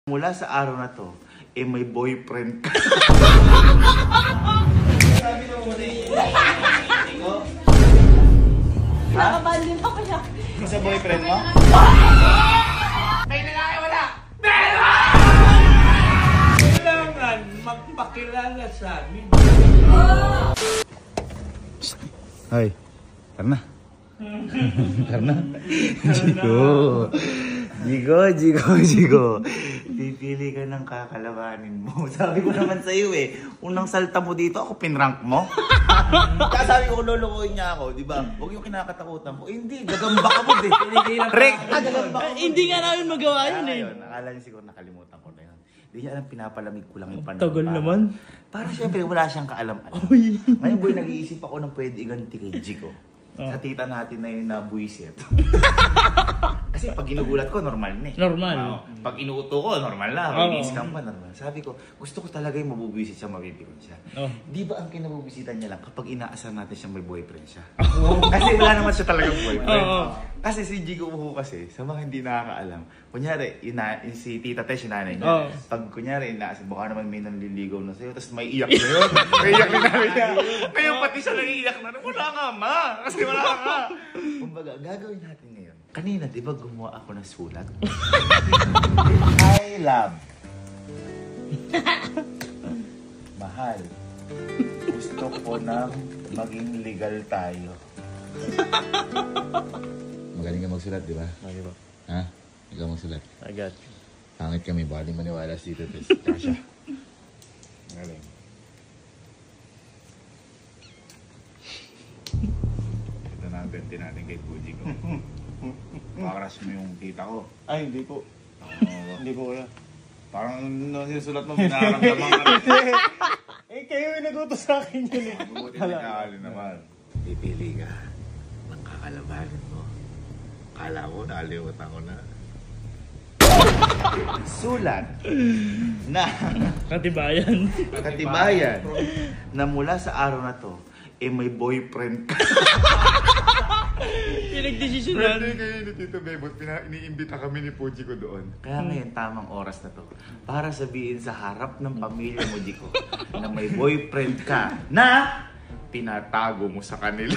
Mula sa araw na to, may boyfriend ka. Sabi mo muna yung Nakabahan din ako siya. sa boyfriend mo? May lalaki wala! Meron! Kailangan magpakilala sa amin. Ay, Karna. Karna. Jigo. Pipili ka ng kakalabanin mo. Sabi ko naman sa'yo unang salta mo dito, ako pinrank mo. Kaya sabi ko, lulukuhin niya ako, di ba? Huwag yung kinakatakutan ko. Hindi, gagamba ka mo din. Gagamba ka mo. Hindi nga namin magawa yun Akala niya siguro nakalimutan ko na yun. Hindi niya alam, pinapalamig ko lang yung panahon. Tagal naman. Para siyempre, wala siyang kaalam-alam. Ngayon boy, nag-iisip ako ng pwede iganti kay Jigo. Sa tita natin na yun na buwisit. Kasi pag ginugulat ko, normal na Normal. Pag inuuto ko, normal na. Pag i-scam pa, normal. Sabi ko, gusto ko talaga yung mabubuwisit siya, mabibigyan siya. Di ba ang kinabubisitan niya lang kapag inaasar natin siya may boyfriend siya? Kasi wala naman siya talagang boyfriend. Kasi si Jigo Uho kasi, sa mga hindi nakakaalam, kunyari, si Tita Tesh, yung nanay niya, pag kunyari, baka naman may nanliligaw na sa'yo, tapos may iyak na yun. May iyak na namin niya. Ngayon pati siya nag-iiyak na, wala nga ma! Kasi wala nga. Kumbaga, gagawin natin ngayon. Kanina, di ba gumawa ako ng sulat? I love. Mahal. Gusto ko nang maging legal tayo. Magaling ka magsulat, di ba? Okay ba? Ha? Ikaw magsulat. Agad. Pangit kami, baka di maniwala si Tito Tess. Kasha. Magaling. Ito na ang bente natin kay Puji ko. Pakras mo yung tita ko. Ay, hindi po. Hindi po wala. Parang sinusulat mo, binaramdaman ka rin. Kayo yung nagutos sa akin yun Mabuti nagkakali naman. Pipili ka ng kakalabanin mo. Kala ko, nakalimutan ko na. Sulat na katibayan na mula sa araw na to, may boyfriend ka. Pinag-desisyonan. Pwede kayo ni Tito Bebot, iniimbita kami ni Puji ko doon. Kaya ngayon, tamang oras na to para sabihin sa harap ng pamilya mo, Jiko, na may boyfriend ka na tinatago mo sa kanila.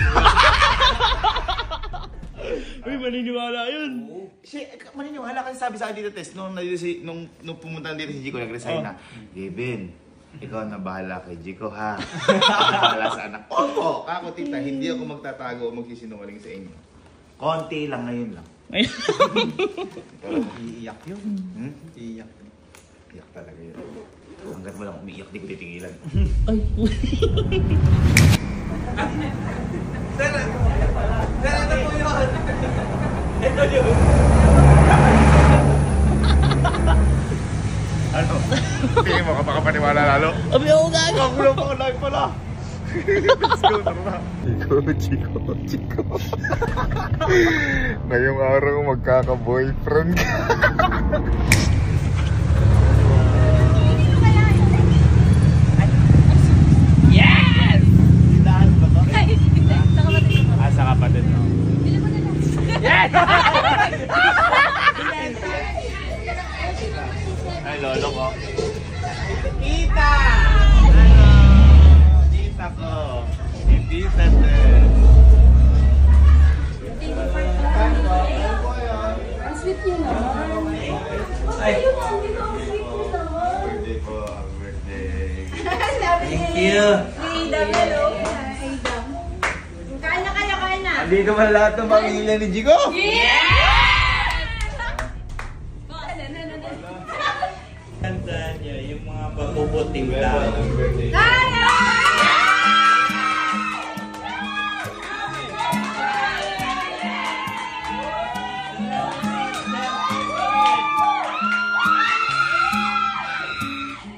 Uy, maniniwala yun. Maniniwala kasi sabi sa akin dito, Tess, nung pumunta dito si Jiko, nag-resign na, Gavin, ikaw na bahala kay Jiko, ha? Bahala sa anak. Opo! Kako, tita, hindi ako magtatago o magsisinungaling sa inyo. Konti lang, ngayon lang. Pero iiyak yun. Iiyak. Iiyak talaga yun. Hanggat mo lang umiiyak, di ko titigilan. Ay, Sir, ito po yun. Ito yun. Ano? Tingin mo, kapakapaniwala lalo? abi ako gago. Kagulang pa ko live pala. Let's go, tara na. Chiko. Ngayong araw, magkaka-boyfriend ka. Yes! Sa kapatid mo. Yes! Ay, lolo ko. Tita! Tita ko. Si Tita Tess. Ang sweet niyo naman. Ay! Birthday po. Happy birthday. Thank you! Kain na. Andito ba lahat ng pamilya ni Jigo? Tandaan niyo, yung mga mabubuting tao.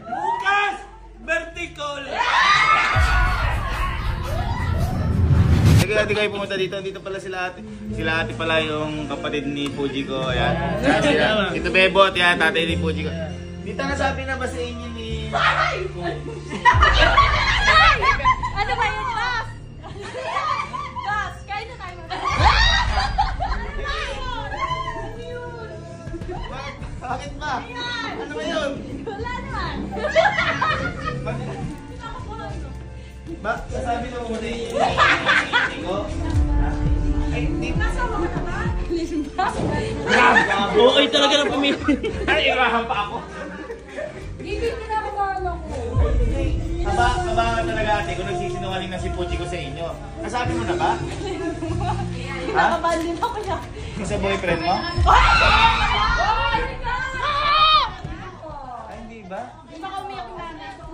Bukas! Birthday ko ulit! Sige, ate kayo pumunta dito. Dito pala sila ate. Sila ate pala yung kapatid ni Puji ko. Ayan. Ito Bebot. Yan, tatay ni Puji ko. Dito nasabi na ba sa inyo ni... Ano ba yun, boss? Boss, kain na tayo. Bakit ba? Ano ba yan? Sasabi na muna yung hindi ko. Ay, hindi. Nasama ko na ba? Okay talaga ng pamilya. Ay, irahan pa ako. Gigil ka na ako mga anak ko. Aba talaga ate kung nagsisinungaling na si Puchi ko sa inyo. Nasabi mo na ba? Kinakabahan din ako niya. Yung sa boyfriend mo? Ay, hindi ba? Di ba ka umiyak na nanay ko?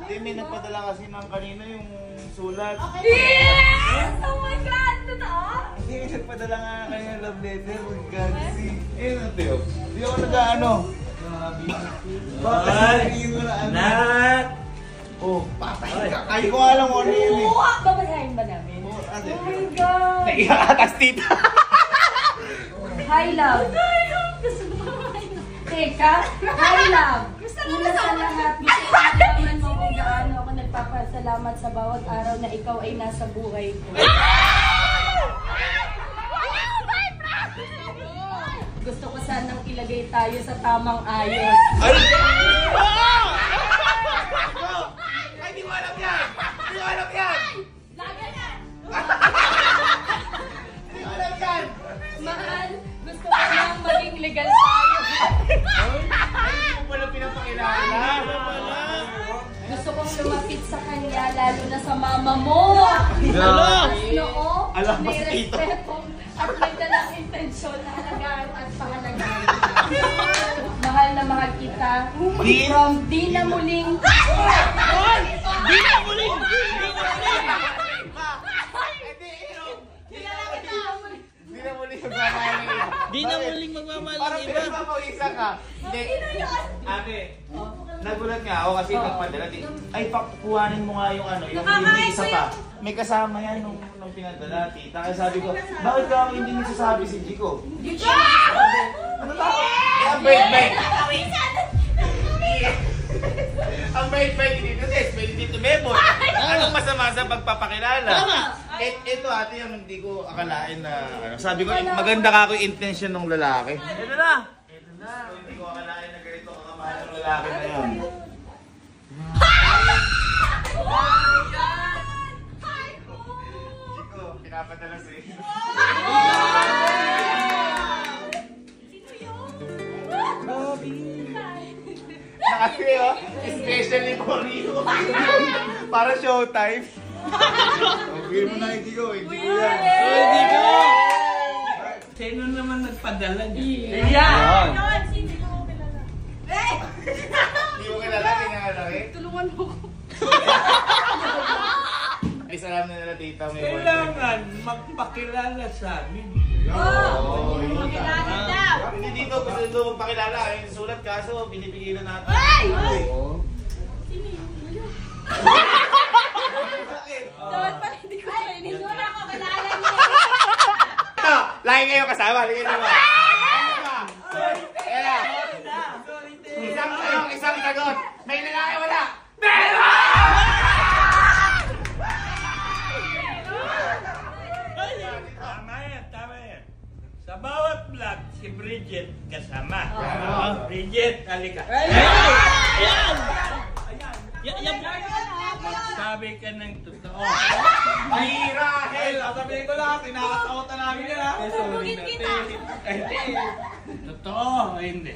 Hindi, may nagpadala kasi ng kanina yung sulat. Yes! Oh my God! Totoo? Hindi, may nagpadala nga kayo ng love letter. Magkasi. Eh, Teo? Hindi ako nag-ano. Bakit? Hindi mo na ano. Nat! Oh, patay ka. Kaya ko alam mo ano yun eh. Uwa! Babasahin ba namin? Oh, Oh ate. my God! Naiyak atas tita. Hi, love. Teka, hi, love. Una sa lahat, gusto ko malaman mo kung gaano ako nagpapasalamat sa bawat araw na ikaw ay nasa buhay ko. Gusto ko sanang ilagay tayo sa tamang ayos. Ay! Ay, di mo alam yan! Di mo alam yan! Lagi yan! Di mo alam yan! Mahal, gusto ko lang maging legal tayo. Ay, di mo pala pinapakilala. Gusto kong lumapit sa kanya, lalo na sa mama mo. Noo, Alam mo, may Tito. respeto at may dalang intensyon na halagaan at pahalagaan. Mahal na mahal kita. From di na muling... Di na muling! Hindi na muli yung gagawin niya. Di na muling magmamahal Parang ng iba. pinagpapawisan ka. Hindi. Ate, nagulat nga ako kasi nagpadala. Ay, pakuhanin mo nga yung ano, yung may isa pa. May kasama yan nung pinadala, tita. Kaya sabi ko, bakit ka ako hindi nagsasabi si Jico? Ano ba? Ang bait-bait. Ang bait-bait dito, sis. Pwede dito, Bebot. Anong masama sa pagpapakilala? Tama. Ito ate yung hindi ko akalain na ano. Sabi ko, maganda ka ako yung intention ng lalaki. Ito na! Hindi ko akalain na ganito kakamahal ng lalaki na yun. Chico, pinapadala sa iyo. Nakasi oh, especially for you. Para showtime. Okay mo na, hindi ko yan. Hindi ko! Sino naman nagpadala niya? Yan! Hindi mo kilala, kinalaki. Tulungan mo ko. At least alam na nila tita may boyfriend. Kailangan magpakilala sa amin. Oo, yun. Pakilala daw. Hindi dito, gusto nito magpakilala. Ayun, sulat kaso, pinipigilan natin. Ay! Oo. Dapat pala hindi ko kayo. Hindi mo na ako kilala niya. Ito, lagi kayo kasama. Lagi kayo kasama. Kaya, isang sagot. May lalaki wala. Tama yan. Sa bawat vlog, si Bridget kasama. Oo. Bridget, halika. Yan. Magsabi ka ng totoo. Ay, Rahel. Sasabihin ko lang, kinakatakutan namin yan ha. Tugin kita. Totoo o hindi?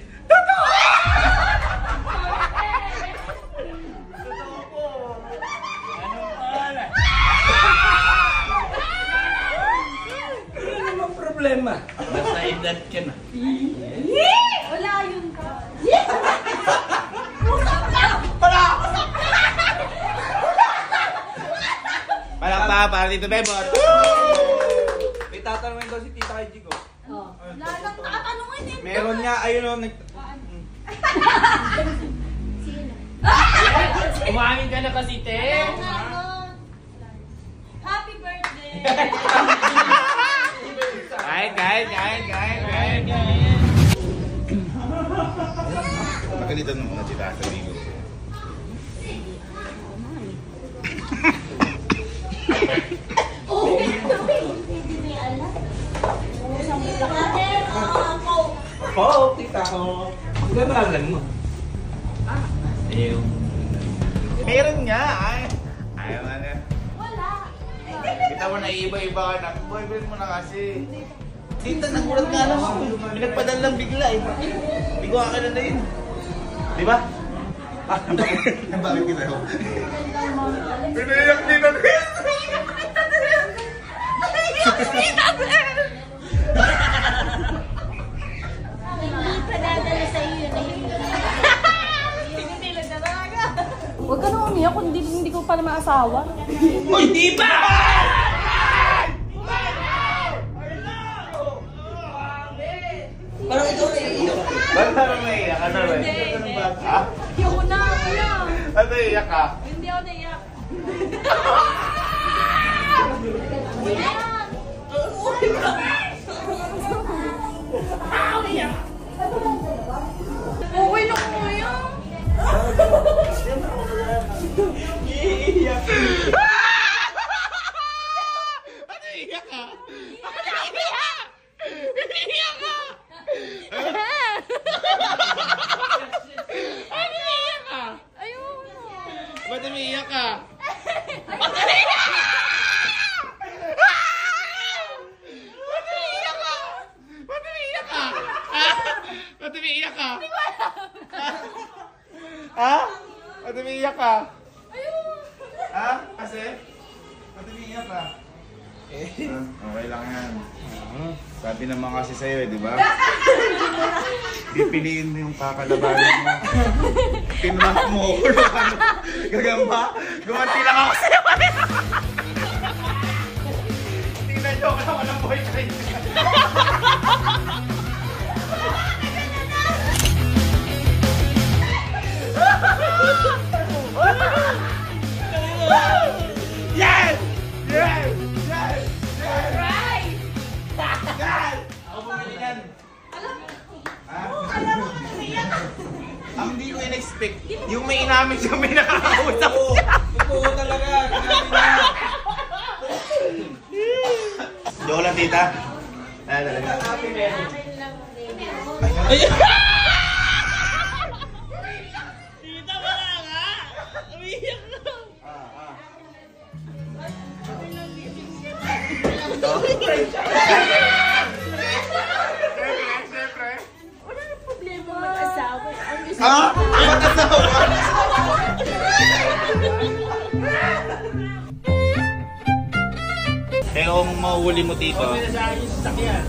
Anong pangalan? Ano naman problema? Nasa edad ka na. Wala yun ka. Palakpa para dito, Bebot. May tatanungin daw si Tita kay Jico. Oh. Lalang nakatanungin eh. Meron nga, ayun o, Umangin ka na kasi, te. Happy birthday! Kain. Pagalitan mo muna si Tata Ligo. Oo, tita ko. Ang ganalan mo. Ayaw. Meron nga. Ayaw nga na. Kita mo na iiba-iba ka na. Boyfriend mo na kasi. Tita, nagulat nga lang ako. Pinagpadan lang bigla eh. Bigo ka na yun. Di ba? Bakit kita ako? Pinayak ni Natin! Hindi pa dadala sa iyo na yun. Huwag ka nang umiyak kung hindi ko pa naman asawa. Uy, di ba? Parang ikaw na iiyak. Ba't parang naiiyak ka na ba? Ha? Hindi ako naiyak. Ba't naiiyak ka? Hindi ako naiyak. Okay na kuya. Iiyak. Ba't naiiyak ka? Ba't umiiyak ka? Ba't umiiyak ka? Ba't umiiyak ka? Ba't umiiyak ka? Ha? Ba't umiiyak ka? Ha? Kasi? Ba't umiiyak ka? Okay lang yan. Sabi naman kasi sa'yo eh, di ba? Pipiliin mo yung kakalabanan mo. Pinrap mo ko ano. Gagamba? Gumanti lang ako sa'yo. Tingnan nyo ako na walang boyfriend. Yes! Yes! Yes! Yes! Right! Yes! Ako bumili yan. Alam mo kung umiyak. Ang hindi ko in-expect, yung may inamin siya, may nakakausap Oo, siya. totoo talaga. Sinabi niya. Joke lang, tita. Talaga. Happy meron. Tita, wala nga! Umiyak na! Siyempre. Wala na problema mag-asawa. Ang gusto Ha? Ba't asawa? Kaya kung mahuhuli mo, tito, Sa akin yung sasakyan.